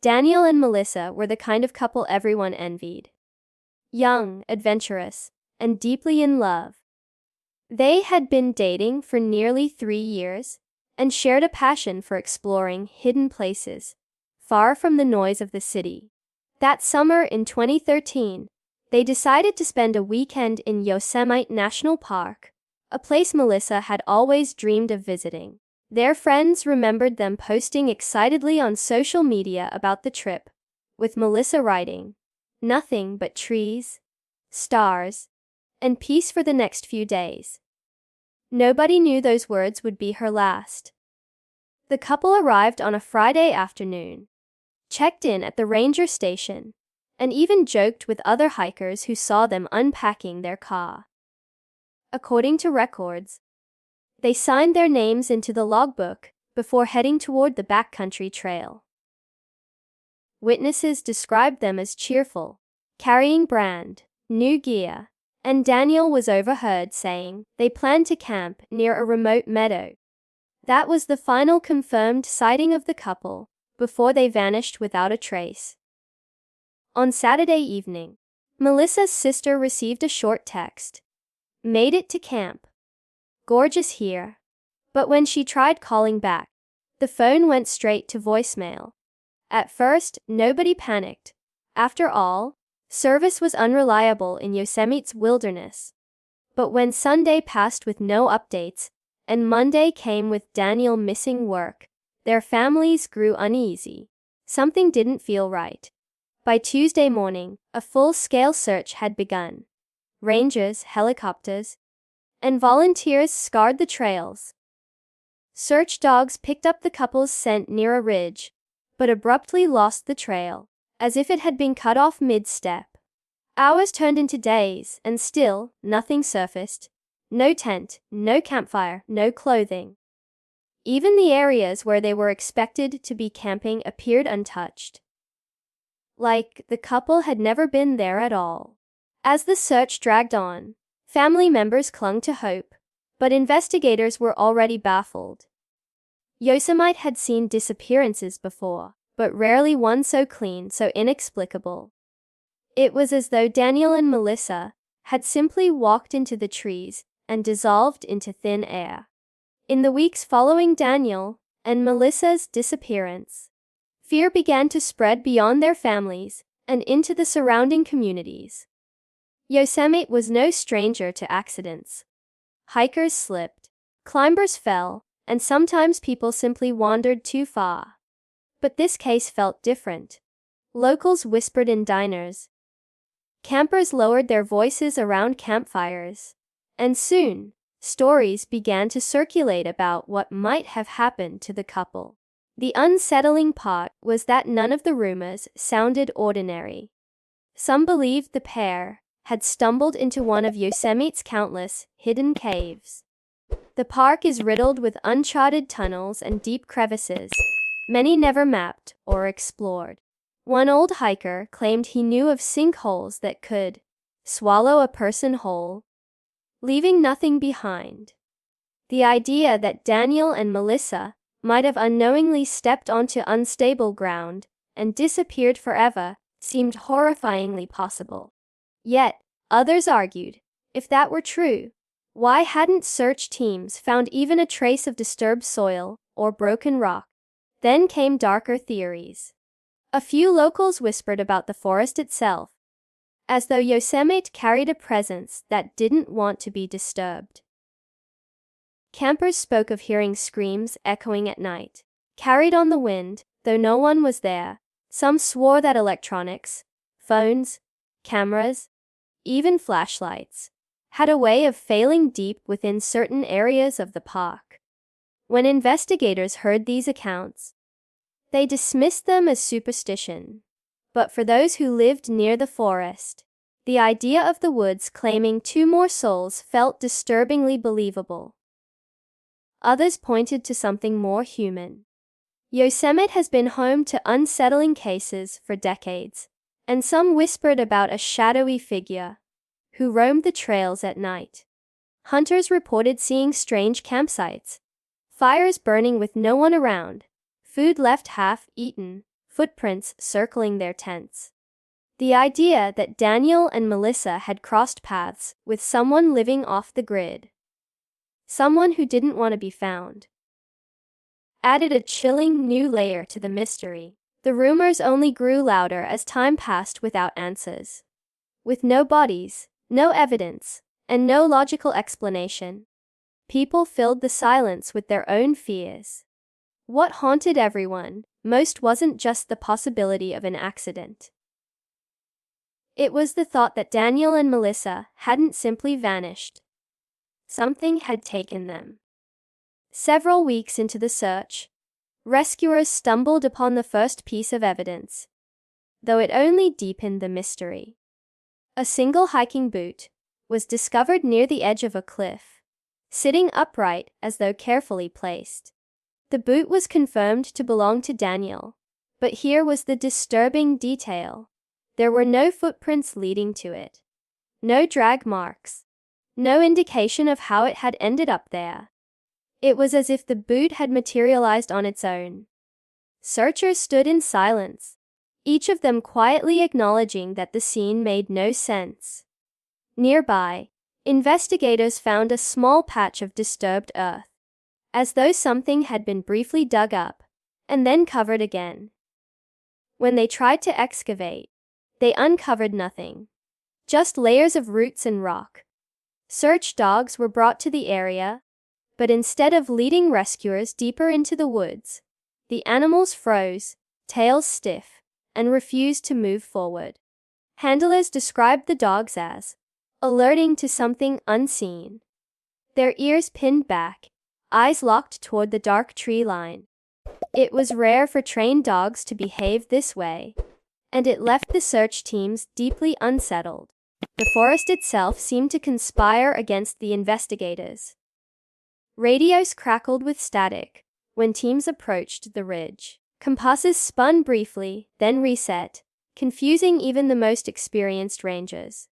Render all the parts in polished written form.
Daniel and Melissa were the kind of couple everyone envied. Young, adventurous, and deeply in love. They had been dating for nearly 3 years and shared a passion for exploring hidden places, far from the noise of the city. That summer in 2013, they decided to spend a weekend in Yosemite National Park, a place Melissa had always dreamed of visiting. Their friends remembered them posting excitedly on social media about the trip, with Melissa writing, "Nothing but trees, stars, and peace for the next few days." Nobody knew those words would be her last. The couple arrived on a Friday afternoon, checked in at the ranger station, and even joked with other hikers who saw them unpacking their car. According to records, they signed their names into the logbook before heading toward the backcountry trail. Witnesses described them as cheerful, carrying brand new gear, and Daniel was overheard saying they planned to camp near a remote meadow. That was the final confirmed sighting of the couple before they vanished without a trace. On Saturday evening, Melissa's sister received a short text. "Made it to camp. Gorgeous here." But when she tried calling back, the phone went straight to voicemail. At first, nobody panicked. After all, service was unreliable in Yosemite's wilderness. But when Sunday passed with no updates, and Monday came with Daniel missing work, their families grew uneasy. Something didn't feel right. By Tuesday morning, a full-scale search had begun. Rangers, helicopters, and volunteers scoured the trails. Search dogs picked up the couple's scent near a ridge, but abruptly lost the trail, as if it had been cut off mid-step. Hours turned into days, and still, nothing surfaced. No tent, no campfire, no clothing. Even the areas where they were expected to be camping appeared untouched. Like the couple had never been there at all. As the search dragged on, family members clung to hope, but investigators were already baffled. Yosemite had seen disappearances before, but rarely one so clean, so inexplicable. It was as though Daniel and Melissa had simply walked into the trees and dissolved into thin air. In the weeks following Daniel and Melissa's disappearance, fear began to spread beyond their families and into the surrounding communities. Yosemite was no stranger to accidents. Hikers slipped, climbers fell, and sometimes people simply wandered too far. But this case felt different. Locals whispered in diners. Campers lowered their voices around campfires. And soon, stories began to circulate about what might have happened to the couple. The unsettling part was that none of the rumors sounded ordinary. Some believed the pair had stumbled into one of Yosemite's countless hidden caves. The park is riddled with uncharted tunnels and deep crevices, many never mapped or explored. One old hiker claimed he knew of sinkholes that could swallow a person whole, leaving nothing behind. The idea that Daniel and Melissa might have unknowingly stepped onto unstable ground and disappeared forever seemed horrifyingly possible. Yet, others argued, if that were true, why hadn't search teams found even a trace of disturbed soil or broken rock? Then came darker theories. A few locals whispered about the forest itself, as though Yosemite carried a presence that didn't want to be disturbed. Campers spoke of hearing screams echoing at night, carried on the wind, though no one was there. Some swore that electronics, phones, cameras, even flashlights, had a way of failing deep within certain areas of the park. When investigators heard these accounts, they dismissed them as superstition. But for those who lived near the forest, the idea of the woods claiming 2 more souls felt disturbingly believable. Others pointed to something more human. Yosemite has been home to unsettling cases for decades, and some whispered about a shadowy figure who roamed the trails at night. Hunters reported seeing strange campsites, fires burning with no one around, food left half-eaten, footprints circling their tents. The idea that Daniel and Melissa had crossed paths with someone living off the grid, someone who didn't want to be found, added a chilling new layer to the mystery. The rumors only grew louder as time passed without answers. With no bodies, no evidence, and no logical explanation, people filled the silence with their own fears. What haunted everyone most wasn't just the possibility of an accident. It was the thought that Daniel and Melissa hadn't simply vanished. Something had taken them. Several weeks into the search, rescuers stumbled upon the first piece of evidence, though it only deepened the mystery. A single hiking boot was discovered near the edge of a cliff, sitting upright as though carefully placed. The boot was confirmed to belong to Daniel, but here was the disturbing detail. There were no footprints leading to it, no drag marks, no indication of how it had ended up there. It was as if the boot had materialized on its own. Searchers stood in silence, each of them quietly acknowledging that the scene made no sense. Nearby, investigators found a small patch of disturbed earth, as though something had been briefly dug up and then covered again. When they tried to excavate, they uncovered nothing, just layers of roots and rock. Search dogs were brought to the area, but instead of leading rescuers deeper into the woods, the animals froze, tails stiff, and refused to move forward. Handlers described the dogs as alerting to something unseen, their ears pinned back, eyes locked toward the dark tree line. It was rare for trained dogs to behave this way, and it left the search teams deeply unsettled. The forest itself seemed to conspire against the investigators. Radios crackled with static when teams approached the ridge. Compasses spun briefly, then reset, confusing even the most experienced rangers.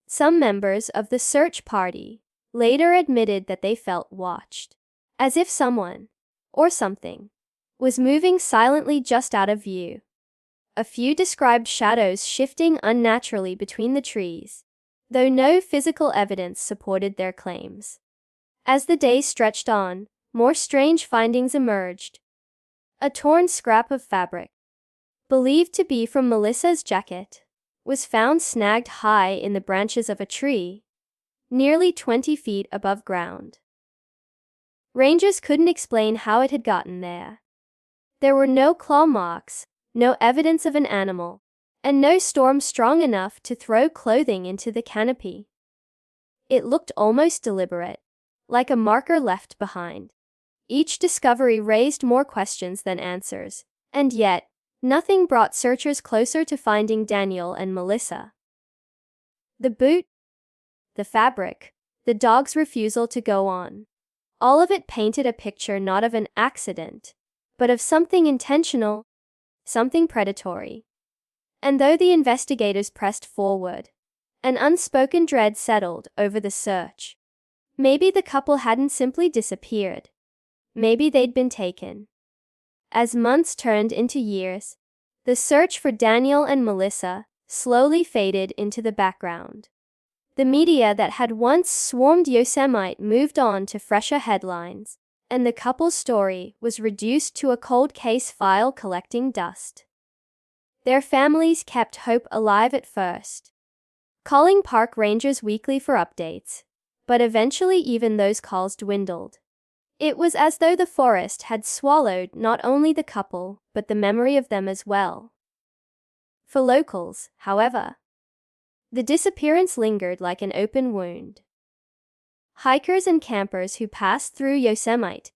Some members of the search party later admitted that they felt watched, as if someone, or something, was moving silently just out of view. A few described shadows shifting unnaturally between the trees, though no physical evidence supported their claims. As the days stretched on, more strange findings emerged. A torn scrap of fabric, believed to be from Melissa's jacket, was found snagged high in the branches of a tree, nearly 20 feet above ground. Rangers couldn't explain how it had gotten there. There were no claw marks, no evidence of an animal, and no storm strong enough to throw clothing into the canopy. It looked almost deliberate, like a marker left behind. Each discovery raised more questions than answers, and yet, nothing brought searchers closer to finding Daniel and Melissa. The boot, the fabric, the dog's refusal to go on. All of it painted a picture not of an accident, but of something intentional, something predatory. And though the investigators pressed forward, an unspoken dread settled over the search. Maybe the couple hadn't simply disappeared. Maybe they'd been taken. As months turned into years, the search for Daniel and Melissa slowly faded into the background. The media that had once swarmed Yosemite moved on to fresher headlines, and the couple's story was reduced to a cold case file collecting dust. Their families kept hope alive at first, calling park rangers weekly for updates, but eventually even those calls dwindled. It was as though the forest had swallowed not only the couple, but the memory of them as well. For locals, however, the disappearance lingered like an open wound. Hikers and campers who passed through Yosemite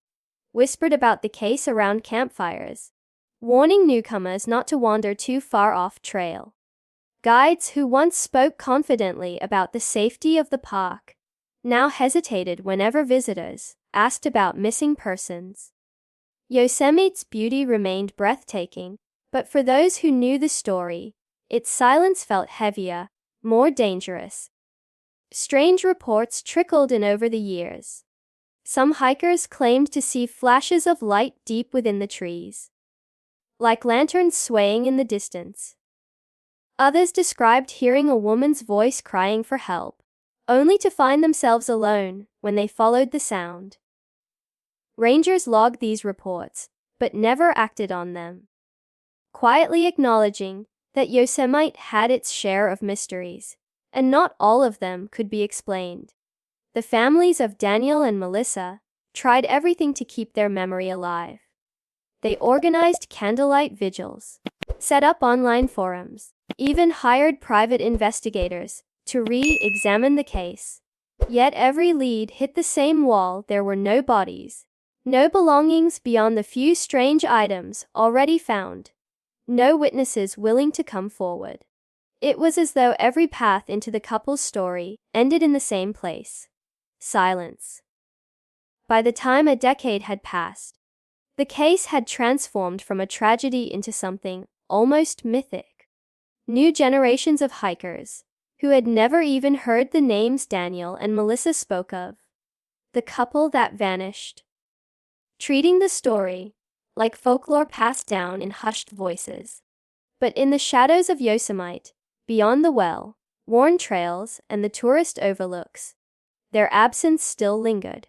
whispered about the case around campfires, warning newcomers not to wander too far off trail. Guides who once spoke confidently about the safety of the park now hesitated whenever visitors asked about missing persons. Yosemite's beauty remained breathtaking, but for those who knew the story, its silence felt heavier, more dangerous. Strange reports trickled in over the years. Some hikers claimed to see flashes of light deep within the trees, like lanterns swaying in the distance. Others described hearing a woman's voice crying for help, only to find themselves alone when they followed the sound. Rangers logged these reports, but never acted on them, quietly acknowledging that Yosemite had its share of mysteries, and not all of them could be explained. The families of Daniel and Melissa tried everything to keep their memory alive. They organized candlelight vigils, set up online forums, even hired private investigators to re-examine the case. Yet every lead hit the same wall. There were no bodies, no belongings beyond the few strange items already found, no witnesses willing to come forward. It was as though every path into the couple's story ended in the same place: silence. By the time a decade had passed, the case had transformed from a tragedy into something almost mythic. New generations of hikers, who had never even heard the names Daniel and Melissa spoke of, the couple that vanished, treating the story like folklore passed down in hushed voices. But in the shadows of Yosemite, beyond the well-worn trails and the tourist overlooks, their absence still lingered,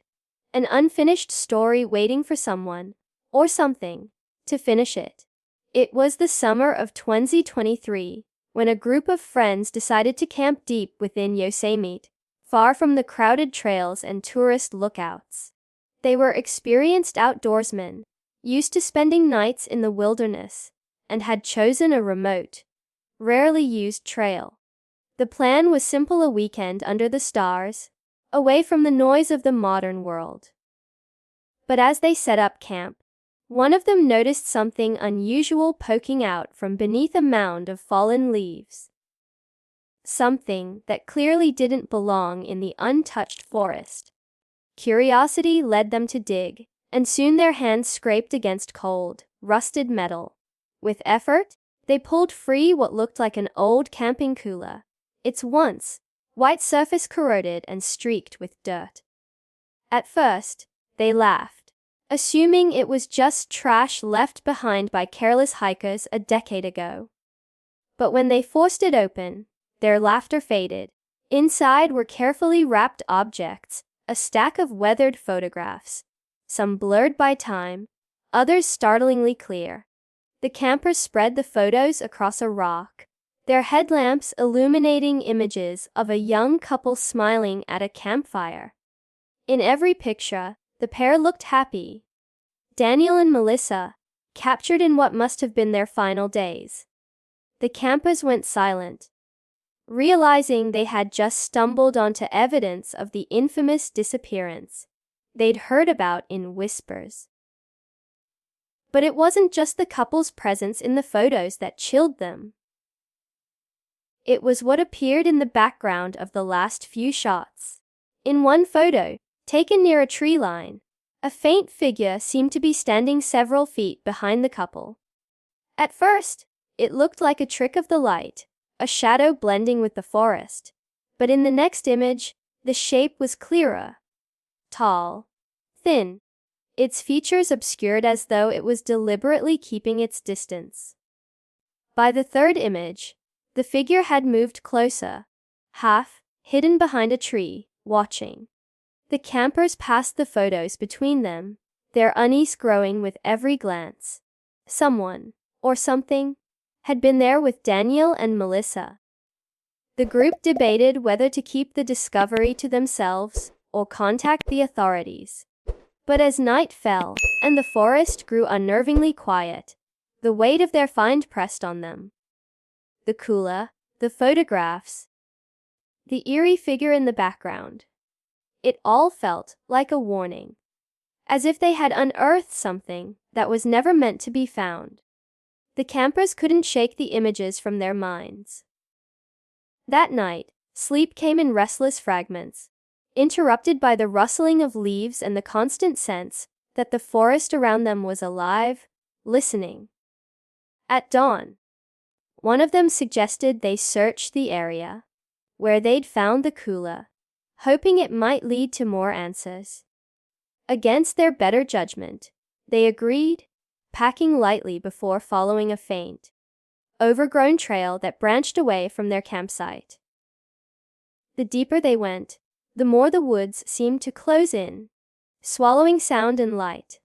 an unfinished story waiting for someone, or something, to finish it. It was the summer of 2023, when a group of friends decided to camp deep within Yosemite, far from the crowded trails and tourist lookouts. They were experienced outdoorsmen, used to spending nights in the wilderness, and had chosen a remote, rarely used trail. The plan was simple: a weekend under the stars, away from the noise of the modern world. But as they set up camp, one of them noticed something unusual poking out from beneath a mound of fallen leaves. Something that clearly didn't belong in the untouched forest. Curiosity led them to dig, and soon their hands scraped against cold, rusted metal. With effort, they pulled free what looked like an old camping cooler, its once white surface corroded and streaked with dirt. At first, they laughed, assuming it was just trash left behind by careless hikers a decade ago. But when they forced it open, their laughter faded. Inside were carefully wrapped objects, a stack of weathered photographs, some blurred by time, others startlingly clear. The campers spread the photos across a rock, their headlamps illuminating images of a young couple smiling at a campfire. In every picture, the pair looked happy. Daniel and Melissa, captured in what must have been their final days. The campers went silent, realizing they had just stumbled onto evidence of the infamous disappearance they'd heard about in whispers. But it wasn't just the couple's presence in the photos that chilled them. It was what appeared in the background of the last few shots. In one photo, taken near a tree line, a faint figure seemed to be standing several feet behind the couple. At first, it looked like a trick of the light, a shadow blending with the forest. But in the next image, the shape was clearer. Tall, thin, its features obscured as though it was deliberately keeping its distance. By the third image, the figure had moved closer, half hidden behind a tree, watching. The campers passed the photos between them, their unease growing with every glance. Someone, or something, had been there with Daniel and Melissa. The group debated whether to keep the discovery to themselves or contact the authorities. But as night fell and the forest grew unnervingly quiet, the weight of their find pressed on them. The cooler, the photographs, the eerie figure in the background. It all felt like a warning, as if they had unearthed something that was never meant to be found. The campers couldn't shake the images from their minds. That night, sleep came in restless fragments, interrupted by the rustling of leaves and the constant sense that the forest around them was alive, listening. At dawn, one of them suggested they search the area where they'd found the cooler, hoping it might lead to more answers. Against their better judgment, they agreed, packing lightly before following a faint, overgrown trail that branched away from their campsite. The deeper they went, the more the woods seemed to close in, swallowing sound and light.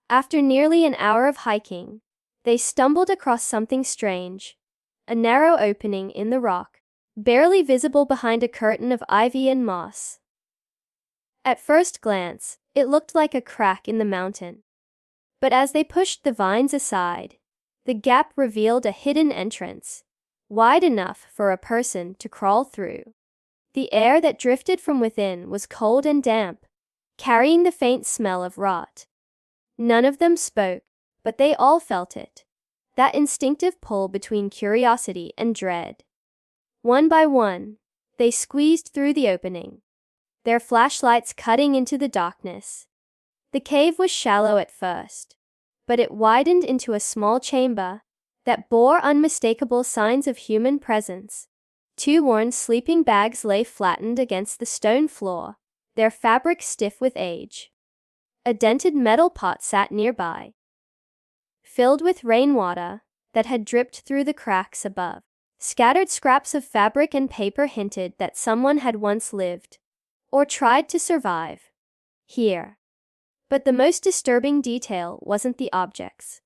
After nearly an hour of hiking, they stumbled across something strange, a narrow opening in the rock, barely visible behind a curtain of ivy and moss. At first glance, it looked like a crack in the mountain. But as they pushed the vines aside, the gap revealed a hidden entrance, wide enough for a person to crawl through. The air that drifted from within was cold and damp, carrying the faint smell of rot. None of them spoke, but they all felt it, that instinctive pull between curiosity and dread. One by one, they squeezed through the opening, their flashlights cutting into the darkness. The cave was shallow at first, but it widened into a small chamber that bore unmistakable signs of human presence. 2 worn sleeping bags lay flattened against the stone floor, their fabric stiff with age. A dented metal pot sat nearby, filled with rainwater that had dripped through the cracks above. Scattered scraps of fabric and paper hinted that someone had once lived, or tried to survive, here. But the most disturbing detail wasn't the objects.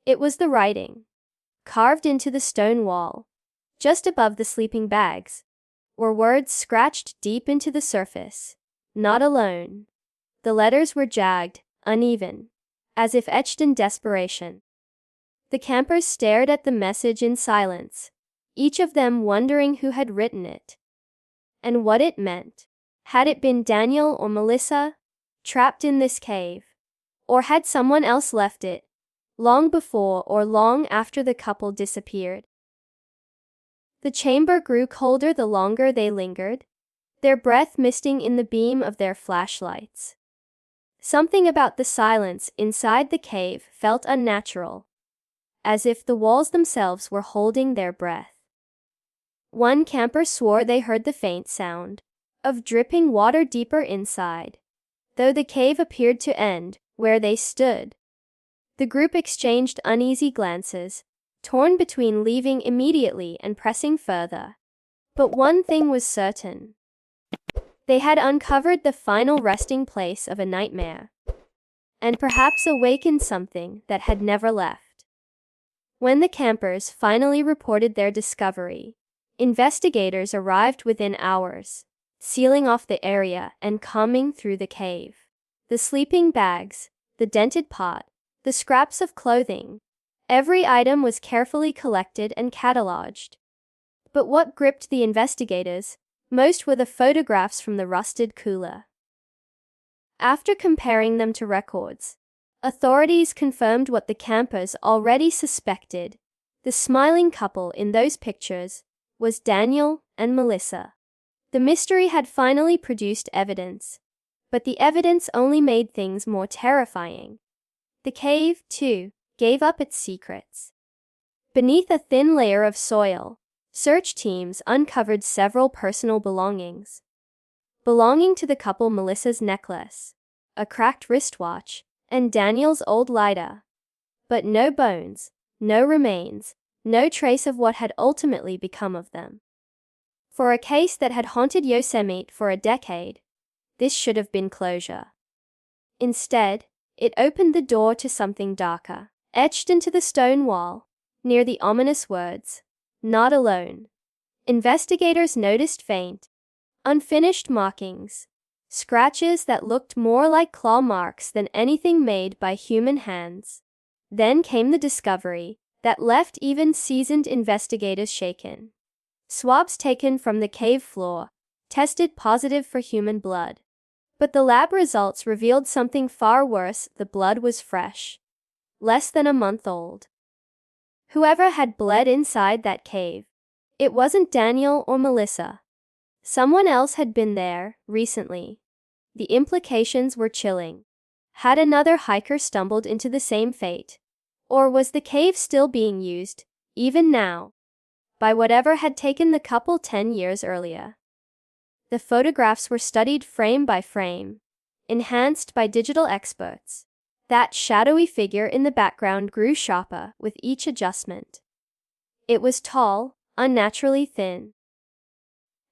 It was the writing. Carved into the stone wall, just above the sleeping bags, were words scratched deep into the surface. Not alone. The letters were jagged, uneven, as if etched in desperation. The campers stared at the message in silence, each of them wondering who had written it and what it meant. Had it been Daniel or Melissa, trapped in this cave? Or had someone else left it, long before or long after the couple disappeared? The chamber grew colder the longer they lingered, their breath misting in the beam of their flashlights. Something about the silence inside the cave felt unnatural, as if the walls themselves were holding their breath. One camper swore they heard the faint sound of dripping water deeper inside, though the cave appeared to end where they stood. The group exchanged uneasy glances, torn between leaving immediately and pressing further. But one thing was certain. They had uncovered the final resting place of a nightmare, and perhaps awakened something that had never left. When the campers finally reported their discovery, investigators arrived within hours, sealing off the area and combing through the cave. The sleeping bags, the dented pot, the scraps of clothing, every item was carefully collected and cataloged. But what gripped the investigators most were the photographs from the rusted cooler. After comparing them to records, authorities confirmed what the campers already suspected. The smiling couple in those pictures was Daniel and Melissa. The mystery had finally produced evidence, but the evidence only made things more terrifying. The cave, too, gave up its secrets. Beneath a thin layer of soil, search teams uncovered several personal belongings. Belonging to the couple, Melissa's necklace, a cracked wristwatch, and Daniel's old lighter. But no bones, no remains, no trace of what had ultimately become of them. For a case that had haunted Yosemite for a decade, this should have been closure. Instead, it opened the door to something darker. Etched into the stone wall, near the ominous words, "Not alone," investigators noticed faint, unfinished markings, scratches that looked more like claw marks than anything made by human hands. Then came the discovery that left even seasoned investigators shaken. Swabs taken from the cave floor tested positive for human blood. But the lab results revealed something far worse. The blood was fresh, less than a month old. Whoever had bled inside that cave, it wasn't Daniel or Melissa. Someone else had been there recently. The implications were chilling. Had another hiker stumbled into the same fate? Or was the cave still being used, even now, by whatever had taken the couple 10 years earlier? The photographs were studied frame by frame, enhanced by digital experts, That shadowy figure in the background grew sharper with each adjustment. It was tall, unnaturally thin,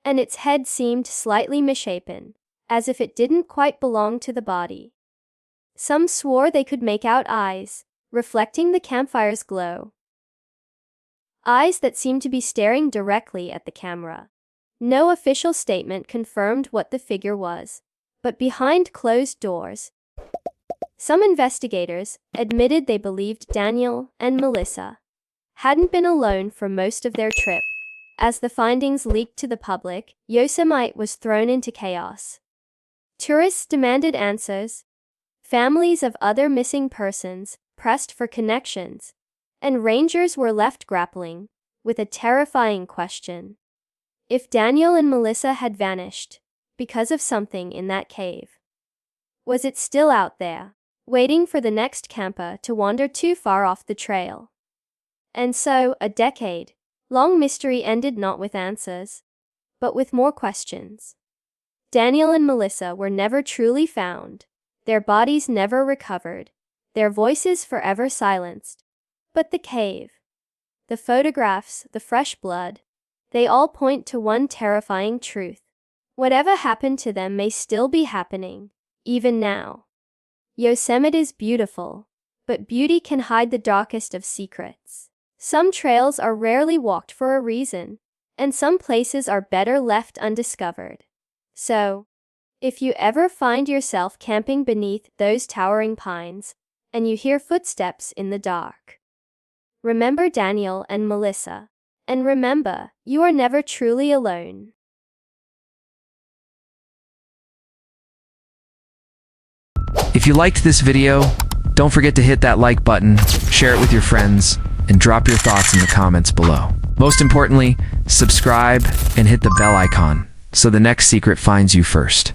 and its head seemed slightly misshapen, as if it didn't quite belong to the body. Some swore they could make out eyes, reflecting the campfire's glow. Eyes that seemed to be staring directly at the camera. No official statement confirmed what the figure was, but behind closed doors, some investigators admitted they believed Daniel and Melissa hadn't been alone for most of their trip. As the findings leaked to the public, Yosemite was thrown into chaos. Tourists demanded answers. Families of other missing persons pressed for connections, and rangers were left grappling with a terrifying question. If Daniel and Melissa had vanished because of something in that cave, was it still out there, waiting for the next camper to wander too far off the trail? And so, a decade-long mystery ended not with answers, but with more questions. Daniel and Melissa were never truly found, their bodies never recovered, their voices forever silenced. But the cave, the photographs, the fresh blood, they all point to one terrifying truth. Whatever happened to them may still be happening, even now. Yosemite is beautiful, but beauty can hide the darkest of secrets. Some trails are rarely walked for a reason, and some places are better left undiscovered. So, if you ever find yourself camping beneath those towering pines, and you hear footsteps in the dark, remember Daniel and Melissa, and remember, you are never truly alone. If you liked this video, don't forget to hit that like button, share it with your friends, and drop your thoughts in the comments below. Most importantly, subscribe and hit the bell icon so the next secret finds you first.